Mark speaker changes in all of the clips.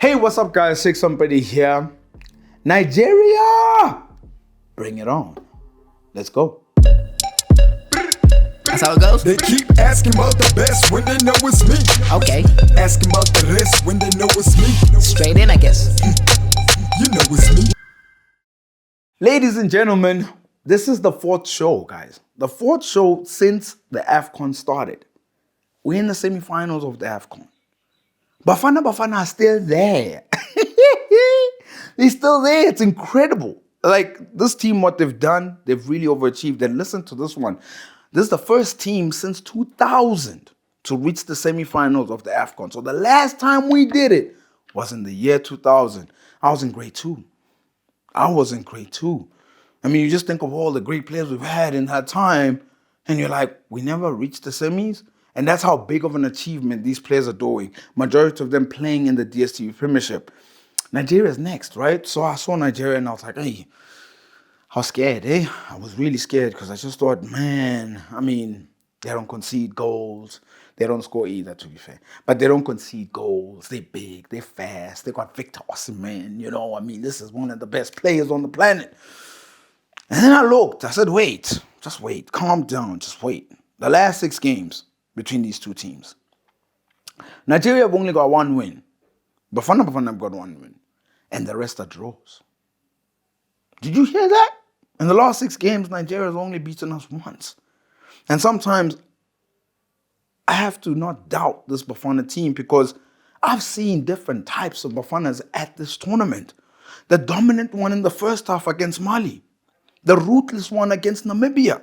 Speaker 1: Hey, what's up, guys? Somebody here. Nigeria! Bring it on. Let's go.
Speaker 2: That's how it goes?
Speaker 3: They keep asking about the best when they know it's me.
Speaker 2: Okay.
Speaker 3: Asking about the rest when they know it's me.
Speaker 2: Straight in, I guess.
Speaker 3: You know it's me.
Speaker 1: Ladies and gentlemen, this is the fourth show, guys. The fourth show since the AFCON started. We're in the semifinals of the AFCON. Bafana Bafana are still there. They're still there. It's incredible. Like, this team, what they've done, they've really overachieved. And listen to this one. This is the first team since 2000 to reach the semifinals of the AFCON. So the last time we did it was in the year 2000. I was in grade 2. I mean, you just think of all the great players we've had in that time, and you're like, we never reached the semis? And that's how big of an achievement these players are doing. Majority of them playing in the DStv Premiership. Nigeria's next, right? So I saw Nigeria and I was like, hey, I was scared, eh? I was really scared because I just thought, man, I mean, they don't concede goals. They don't score either, to be fair. But they don't concede goals. They're big. They're fast. They got Victor Osimhen, you know. I mean, this is one of the best players on the planet. And then I looked. I said, wait. Just wait. Calm down. Just wait. The last 6 games between these two teams. Nigeria have only got 1 win. Bafana Bafana have got 1 win. And the rest are draws. Did you hear that? In the last 6 games, Nigeria has only beaten us once. And sometimes I have to not doubt this Bafana team because I've seen different types of Bafanas at this tournament. The dominant one in the first half against Mali. The ruthless one against Namibia.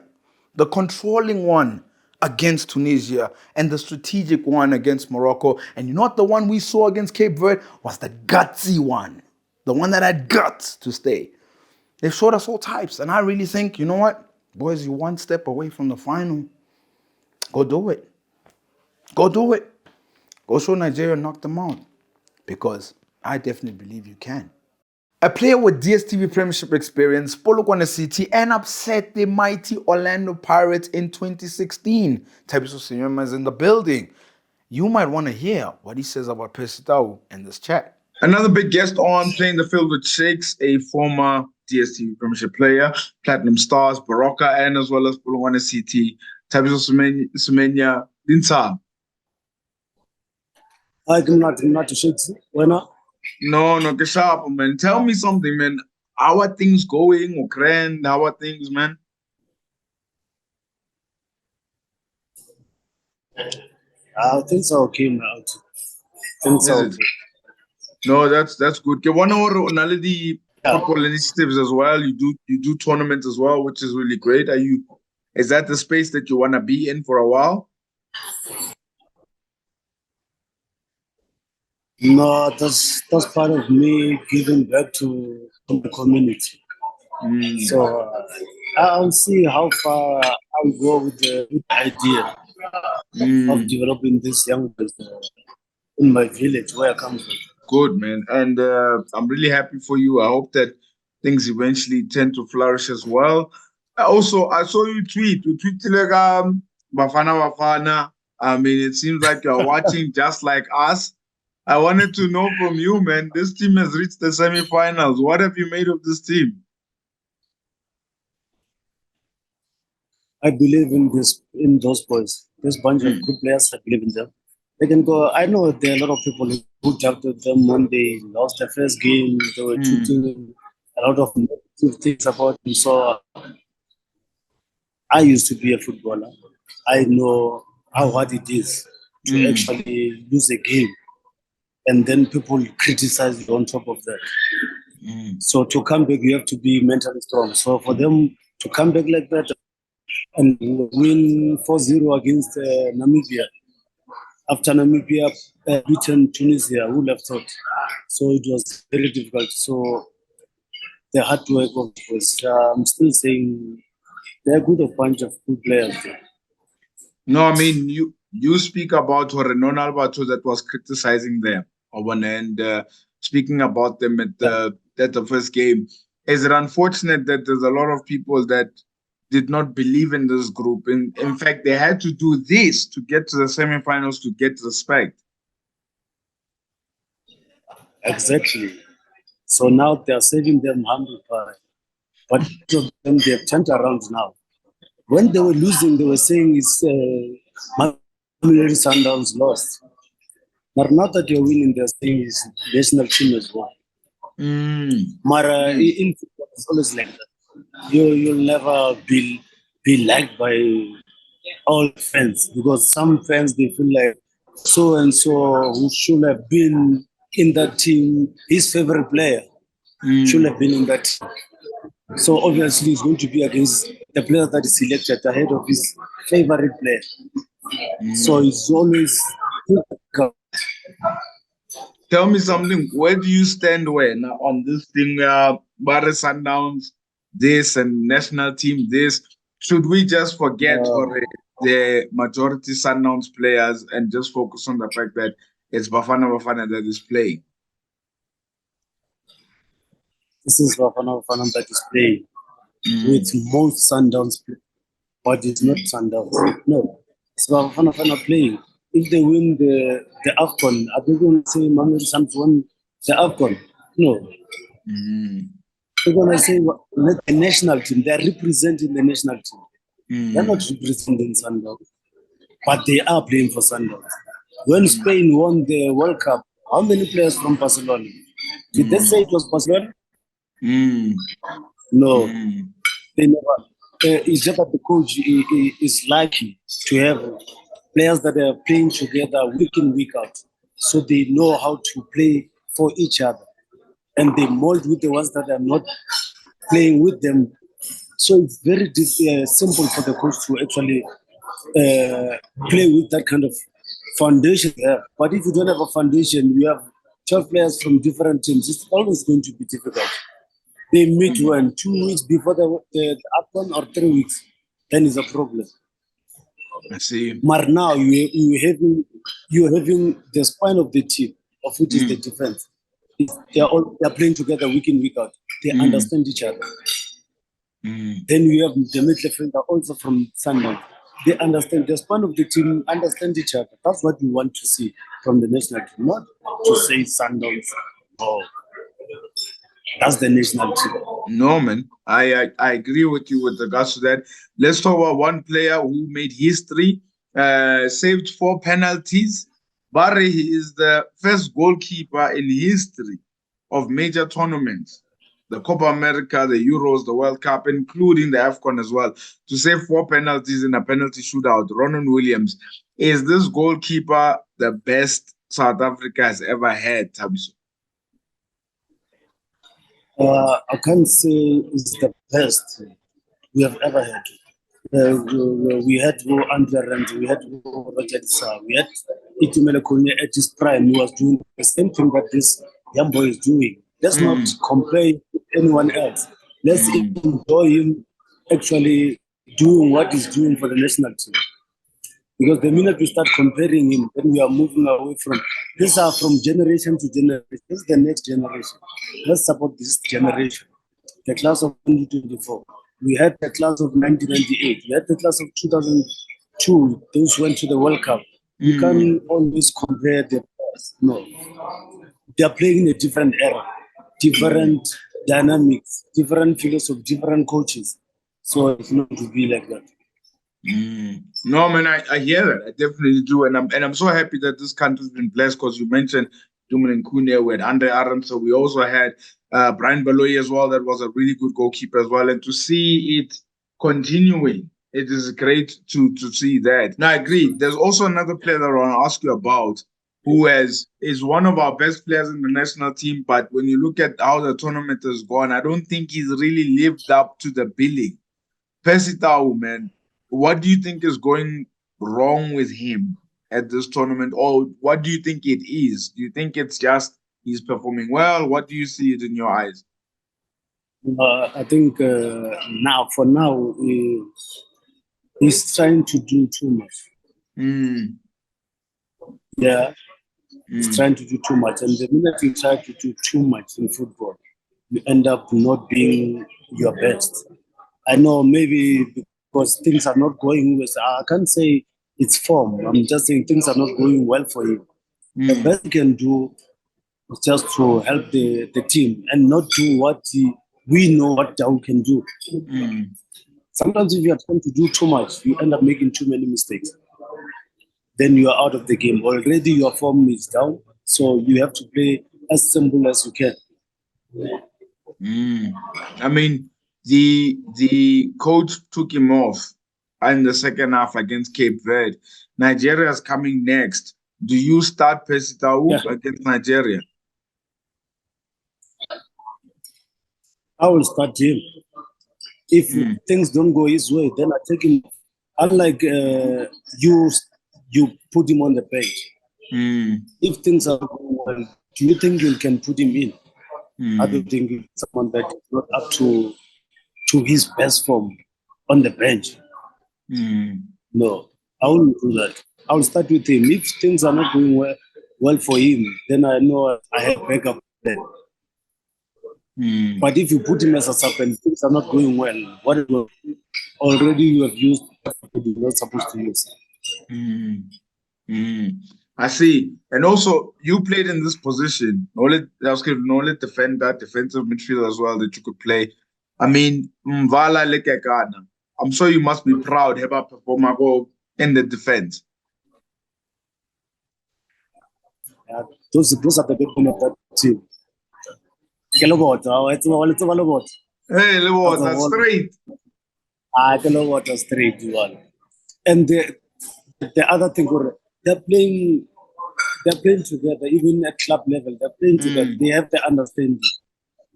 Speaker 1: The controlling one against Tunisia. And the strategic one against Morocco. And you know what the one we saw against Cape Verde was the gutsy one. The one that had guts to stay. They've showed us all types. And I really think, you know what? Boys, you're 1 step away from the final. Go do it. Go do it. Go show Nigeria knock them out. Because I definitely believe you can. A player with DStv Premiership experience, Polokwane City, and upset the mighty Orlando Pirates in 2016. Thabiso Semenya is in the building. You might want to hear what he says about Pesitao in this chat.
Speaker 4: Another big guest on Playing the Field with Shakes, a former DStv Premiership player, Platinum Stars, Baroka, and as well as Polokwane City. Thabiso Semenya, Dinsa.
Speaker 5: I do not Shakes. Why not?
Speaker 4: No, get sharp, man. Tell me something, man. How are things going? Or grand? How are things, man?
Speaker 5: Things are okay now. Things are okay.
Speaker 4: No, that's good. Okay, one more on the football initiatives as well. You do tournaments as well, which is really great. Is that the space that you want to be in for a while?
Speaker 5: No, that's part of me giving back to the community. So I'll see how far I'll go with the idea of developing this young person in my village where I come from.
Speaker 4: Good, man. And I'm really happy for you. I hope that things eventually tend to flourish as well. Also, I saw you tweet. You tweeted like Bafana Bafana. I mean, it seems like you're watching just like us. I wanted to know from you, man. This team has reached the semifinals. What have you made of this team?
Speaker 5: I believe in those boys. This bunch of good players, I believe in them. They can go. I know there are a lot of people who jumped at them when they lost their first game. They were tweeting a lot of negative things about them. So I used to be a footballer. I know how hard it is to actually lose a game. And then people criticize you on top of that. So to come back, you have to be mentally strong. So for them to come back like that and win 4-0 against Namibia, after Namibia beaten Tunisia, who would have thought? So it was very difficult. So the hard work of course, I'm still saying they're a bunch of good players there.
Speaker 4: No, I mean, you speak about Renon Alberto that was criticizing them. And speaking about them at the first game. Is it unfortunate that there's a lot of people that did not believe in this group? In fact, they had to do this to get to the semifinals to get respect.
Speaker 5: Exactly. So now they are saving them humble pie. But each of them, they have turned around now. When they were losing, they were saying it's Mamelodi Sundowns lost. But now that you're winning, they're saying it's national team as well. But in football, it's always like that. You'll never be liked by all fans, because some fans, they feel like so and so who should have been in that team, his favorite player should have been in that team. So obviously he's going to be against the player that is selected ahead of his favorite player. So it's always
Speaker 4: Tell me something. Where do you stand now on this thing? Barre Sundowns, this, and national team, this. Should we just forget the majority Sundowns players and just focus on the fact that it's Bafana Bafana that is playing?
Speaker 5: This is Bafana Bafana that is playing with most Sundowns players, but it's not Sundowns. No, it's Bafana Bafana playing. If they win the AFCON, are they going to say Mamelodi Sundowns won the AFCON? No. They're going to say let the national team. They're representing the national team. They're not representing Sundowns, but they are playing for Sundowns. When Spain won the World Cup, how many players from Barcelona? Did they say it was Barcelona? No, they never. It's just that the coach is lucky to have players that are playing together week in, week out. So they know how to play for each other. And they mold with the ones that are not playing with them. So it's very simple for the coach to actually play with that kind of foundation there. But if you don't have a foundation, you have 12 players from different teams, it's always going to be difficult. They meet when 2 weeks before the AFCON or 3 weeks, then it's a problem.
Speaker 4: I see.
Speaker 5: But now you're having the spine of the team, of which is the defense. They're playing together week in, week out. They understand each other. Then you have the midfielder also from Sundowns. They understand the spine of the team, understand each other. That's what we want to see from the national team, not to say Sundowns. Oh, that's the national team.
Speaker 4: No, man. I agree with you with regards to that. Let's talk about one player who made history, saved 4 penalties. Barre, he is the first goalkeeper in history of major tournaments, the Copa America, the Euros, the World Cup, including the AFCON as well, to save 4 penalties in a penalty shootout. Ronan Williams. Is this goalkeeper the best South Africa has ever had, Thabiso?
Speaker 5: I can't say it's the best we have ever had. We had Andre Rand, we had Roger Sa, we had Itumele Konya at his prime, who was doing the same thing that this young boy is doing. Let's not compare with anyone else. Let's enjoy him actually doing what he's doing for the national team. Because the minute we start comparing him, then we are moving away from, these are from generation to generation. This is the next generation. Let's support this generation. The class of 2024. We had the class of 1998. We had the class of 2002. Those who went to the World Cup. You can't always compare the players. No. They are playing in a different era, different dynamics, different philosophy, different coaches. So it's not to be like that.
Speaker 4: No, man, I hear that. I definitely do. And I'm so happy that this country's been blessed, because you mentioned Dumoulin Kune, we had Andre Aronson. So we also had Brian Baloyi as well. That was a really good goalkeeper as well. And to see it continuing, it is great to see that. Now, I agree. There's also another player that I want to ask you about, who is one of our best players in the national team. But when you look at how the tournament has gone, I don't think he's really lived up to the billing. Percy Tau, man. What do you think is going wrong with him at this tournament? Or what do you think it is? Do you think it's just he's performing well? What do you see it in your eyes?
Speaker 5: I think for now, he's trying to do too much. Yeah, he's trying to do too much. And the minute you try to do too much in football, you end up not being your best. I know maybe because things are not going well. I can't say it's form. I'm just saying things are not going well for you. The best you can do just to help the team and not do what we know what we can do. Sometimes if you are trying to do too much, you end up making too many mistakes. Then you are out of the game. Already your form is down, so you have to play as simple as you can.
Speaker 4: I mean, the coach took him off in the second half against Cape Verde. Nigeria is coming next. Do you start Percy Tau against Nigeria?
Speaker 5: I will start him. If things don't go his way, then I take him. Unlike you put him on the bench. If things are going well, do you think you can put him in? I don't think it's someone that is not up to his best form on the bench. No, I wouldn't do that. I will start with him. If things are not going well for him, then I know I have backup then. But if you put him as a sub and things are not going well, whatever already you have used, you're not supposed to use.
Speaker 4: I see. And also, you played in this position. Only defensive midfield as well that you could play. I mean, Mvala Lekekana. I'm sure you must be proud about performing in the defense.
Speaker 5: Those are the backbone of that team.
Speaker 4: Hey, Lewis, that's straight.
Speaker 5: Water straight. And the other thing, they're playing together, even at club level. They're playing together. They have the understanding.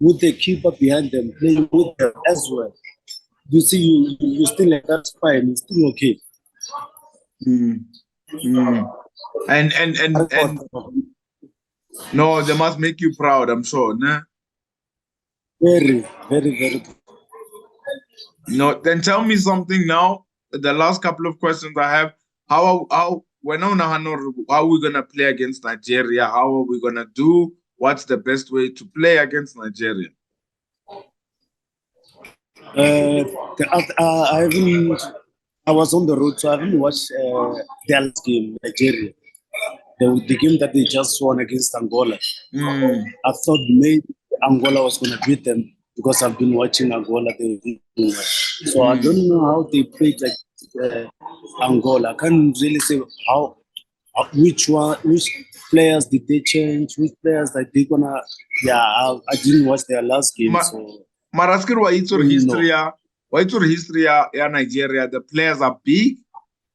Speaker 5: With the keeper behind them, playing with them as well. You see, you still like that's fine. It's still okay.
Speaker 4: And no, they must make you proud. I'm sure, nah?
Speaker 5: Very, very, very.
Speaker 4: No, then tell me something now. The last couple of questions I have: how we know now how we're gonna play against Nigeria? How are we gonna do? What's the best way to play against Nigeria?
Speaker 5: I was on the road, so I haven't watched their last game, Nigeria. The game that they just won against Angola. I thought maybe Angola was going to beat them because I've been watching Angola. So I don't know how they played Angola. I can't really say which players did they change, which players that they gonna. Yeah, I didn't watch their last game.
Speaker 4: Maraskir, what's your history in Nigeria? The players are big.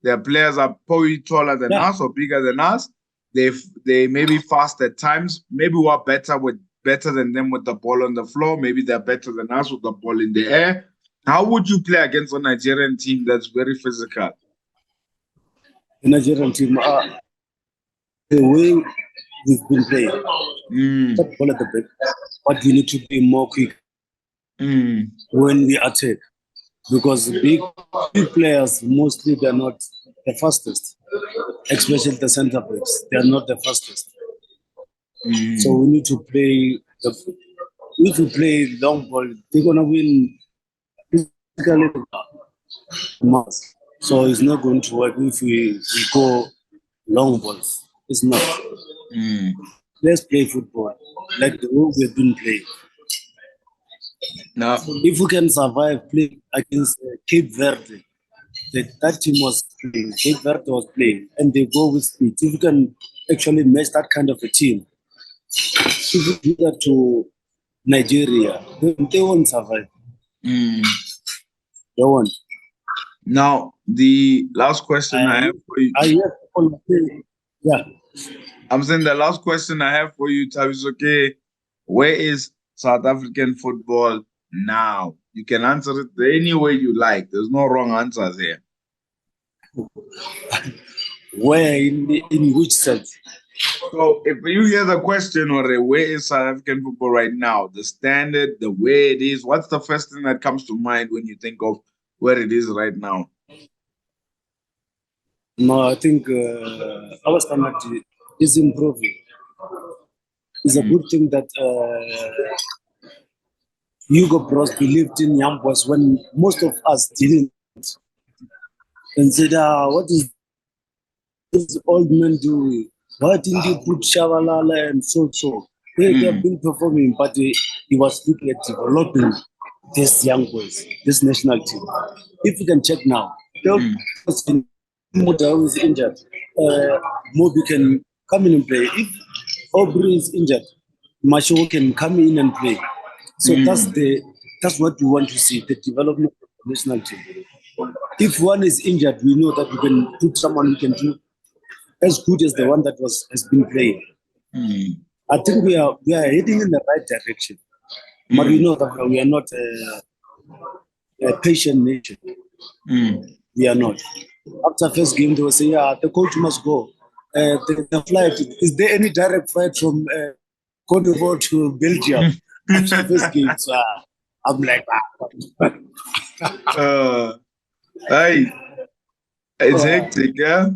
Speaker 4: The players are probably taller than us or bigger than us. They may be fast at times. Maybe we're better than them with the ball on the floor. Maybe they're better than us with the ball in the air. How would you play against a Nigerian team that's very physical?
Speaker 5: The Nigerian team, the way we've been playing, that ball at the back, but we need to be more quick when we attack. Because big players, mostly they're not the fastest, especially the center backs. They're not the fastest. So we need to play. If we play long ball, they're gonna win physically. So it's not going to work if we go long balls. It's not. Let's play football like the way we've been playing.
Speaker 4: Now,
Speaker 5: if we can survive playing against Cape Verde, that team was playing. Cape Verde was playing, and they go with speed. If we can actually match that kind of a team, if we do that to Nigeria, they won't survive. They won't.
Speaker 4: Now, the last question I have for you.
Speaker 5: Yeah.
Speaker 4: I'm saying the last question I have for you, Thabiso, where is South African football now? You can answer it any way you like. There's no wrong answer there.
Speaker 5: Where in which sense?
Speaker 4: So if you hear the question, or where is South African football right now? The standard, the way it is, what's the first thing that comes to mind when you think of where it is right now?
Speaker 5: No, I think our standard is improving. It's a good thing that Hugo Bros believed in young boys when most of us didn't, and said, what is this old man doing? Why didn't you put Shabalala and so? They have been performing, but he was looking at developing these young boys, this national team. If you can check now, Moegoe is injured. Moby can come in and play. If Aubrey is injured, Macho can come in and play. So that's what we want to see, the development of the national team. If one is injured, we know that we can put someone who can do as good as the one that has been playing. I think we are heading in the right direction. But we know that we are not a patient nation. We are not. After first game, they will say, yeah, the coach must go. The flight, is there any direct flight from Cote d'Ivoire to Belgium? After first game, so I'm like,
Speaker 4: Hey, it's hectic, yeah?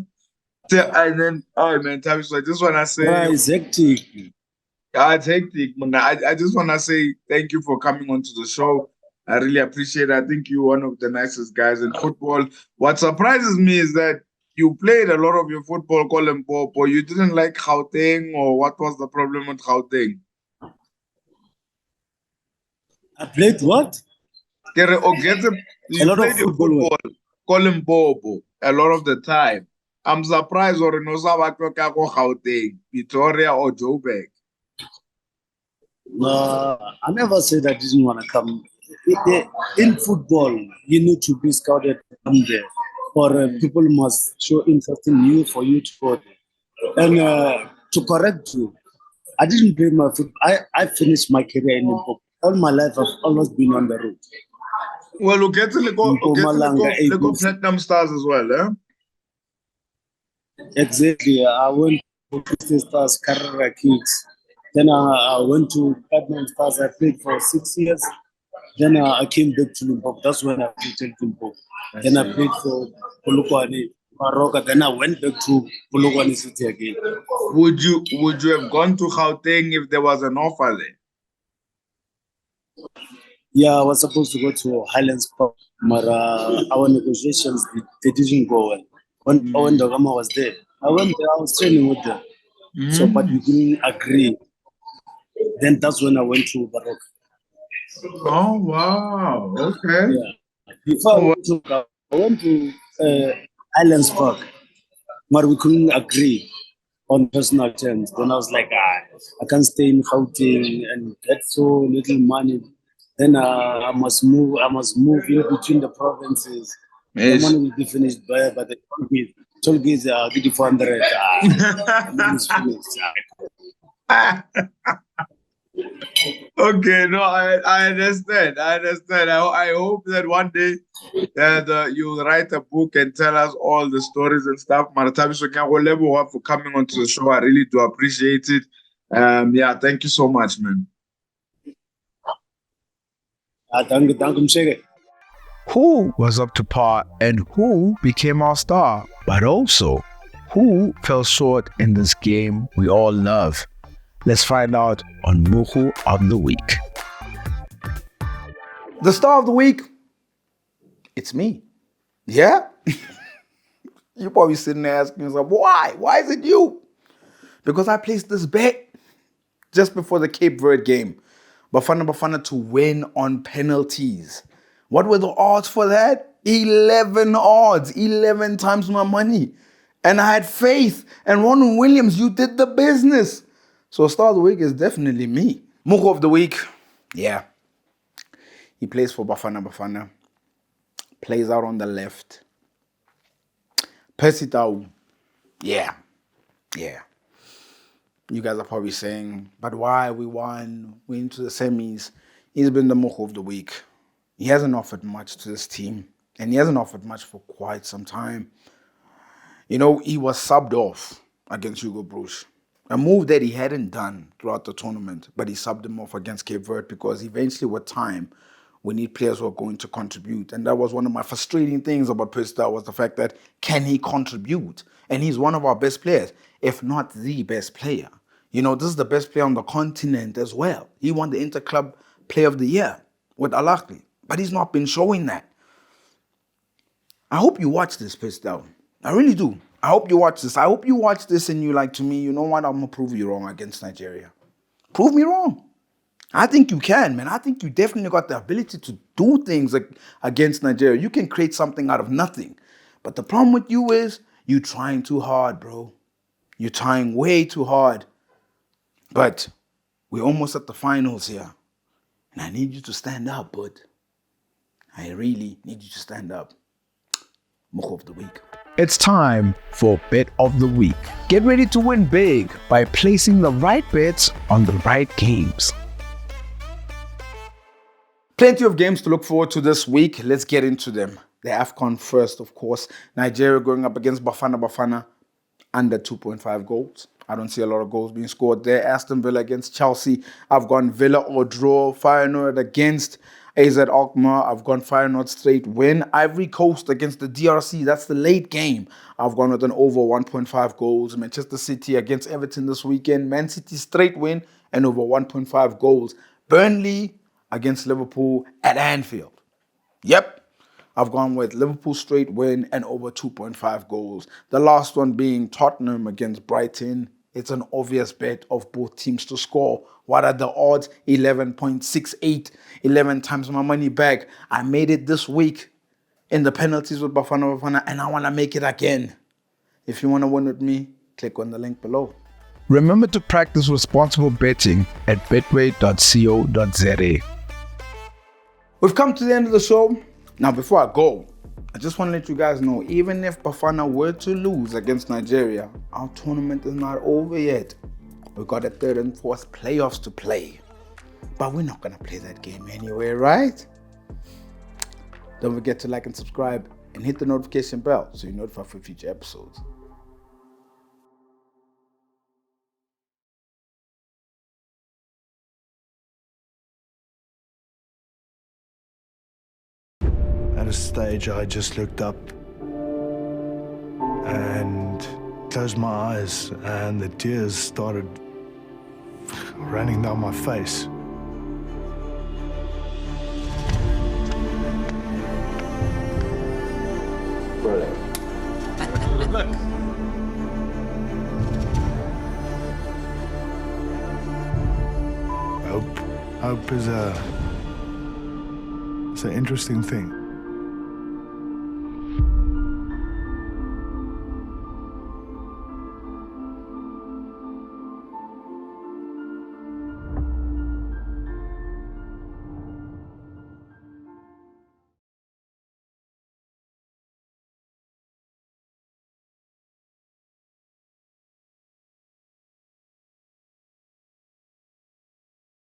Speaker 4: And then, all right, man, Thabiso, I just want to say,
Speaker 5: it's hectic.
Speaker 4: yeah, it's hectic, man. I just want to say thank you for coming onto the show. I really appreciate it. I think you're one of the nicest guys in football. What surprises me is that you played a lot of your football calling Pop, or you didn't like Gauteng, or what was the problem with Gauteng?
Speaker 5: I played what?
Speaker 4: You
Speaker 5: A lot of
Speaker 4: played your
Speaker 5: football.
Speaker 4: football calling Bobo a lot of the time. I'm surprised or no Gauteng, Pretoria or Joburg.
Speaker 5: No, I never said I didn't want to come. In football, you need to be scouted to come there, or people must show interest in you for you to go there. And to correct you, I didn't play my football. I finished my career in Limpopo. All my life, I've always been on the road.
Speaker 4: Well, we'll get to the Platinum Stars as well, eh?
Speaker 5: Exactly. I went to Christian Stars, Carrera Kings. Then I went to Platinum Stars. I played for 6 years. Then I came back to Limpopo. That's when I played Limpopo. Then I played for Polokwane, Maroka. Then I went back to Polokwane City again.
Speaker 4: Would you have gone to Gauteng if there was an offer there?
Speaker 5: Yeah, I was supposed to go to Highlands Park, but our negotiations they didn't go well. When Dogama was there, I went there. I was training with them. So, but we didn't agree. Then that's when I went to Baroka.
Speaker 4: Oh wow! Okay.
Speaker 5: Yeah. Before I went to Highlands Park, but we couldn't agree on personal terms. Then I was like, I can't stay in Gauteng and get so little money. Then I must move. I must move in between the provinces.
Speaker 4: Yes.
Speaker 5: The money will be finished by the toll gates. 400. Money is finished.
Speaker 4: Okay, no, I understand. I understand. I hope that one day you'll write a book and tell us all the stories and stuff. Thabiso Semenya for coming onto the show. I really do appreciate it. Yeah, thank you so much, man.
Speaker 5: Thank you, Msheke.
Speaker 1: Who was up to par and who became our star, but also who fell short in this game we all love? Let's find out on Moegoe of the Week. The star of the week, it's me. Yeah? You're probably sitting there asking yourself, why? Why is it you? Because I placed this bet just before the Cape Verde game. Bafana Bafana to win on penalties. What were the odds for that? 11 odds, 11 times my money. And I had faith. And Ronald Williams, you did the business. So star of the week is definitely me. Moegoe of the week, yeah. He plays for Bafana Bafana. Plays out on the left. Percy Tau, yeah. You guys are probably saying, but why? We won, we into the semis. He's been the Moegoe of the week. He hasn't offered much to this team. And he hasn't offered much for quite some time. You know, he was subbed off against Hugo Broos. A move that he hadn't done throughout the tournament, but he subbed him off against Cape Verde because eventually with time, we need players who are going to contribute. And that was one of my frustrating things about Pista was the fact that can he contribute? And he's one of our best players, if not the best player. You know, this is the best player on the continent as well. He won the Interclub Player of the Year with Al Ahly, but he's not been showing that. I hope you watch this, Pista. I really do. I hope you watch this. I hope you watch this and you're like, to me, you know what? I'm going to prove you wrong against Nigeria. Prove me wrong. I think you can, man. I think you definitely got the ability to do things against Nigeria. You can create something out of nothing. But the problem with you is you're trying too hard, bro. You're trying way too hard. But we're almost at the finals here. And I need you to stand up, bud. I really need you to stand up. Moegoe of the week.
Speaker 2: It's time for Bet of the Week. Get ready to win big by placing the right bets on the right games.
Speaker 1: Plenty of games to look forward to this week. Let's get into them. The AFCON first, of course. Nigeria going up against Bafana Bafana, under 2.5 goals. I don't see a lot of goals being scored there. Aston Villa against Chelsea. I've gone Villa or draw. Feyenoord against AZ Alkmaar. I've gone Feyenoord straight win. Ivory Coast against the DRC. That's the late game. I've gone with an over 1.5 goals. Manchester City against Everton this weekend. Man City straight win and over 1.5 goals. Burnley against Liverpool at Anfield. Yep. I've gone with Liverpool straight win and over 2.5 goals. The last one being Tottenham against Brighton. It's an obvious bet of both teams to score. What are the odds? 11.68. 11 times my money back. I made it this week in the penalties with Bafana Bafana, and I want to make it again. If you want to win with me, click on the link below.
Speaker 2: Remember to practice responsible betting at betway.co.za.
Speaker 1: We've come to the end of the show. Now, before I go, I just want to let you guys know, even if Bafana were to lose against Nigeria, our tournament is not over yet. We've got a third and fourth playoffs to play. But we're not going to play that game anyway, right? Don't forget to like and subscribe and hit the notification bell so you're notified for future episodes.
Speaker 6: At a stage, I just looked up and closed my eyes, and the tears started running down my face. Hope is it's an interesting thing.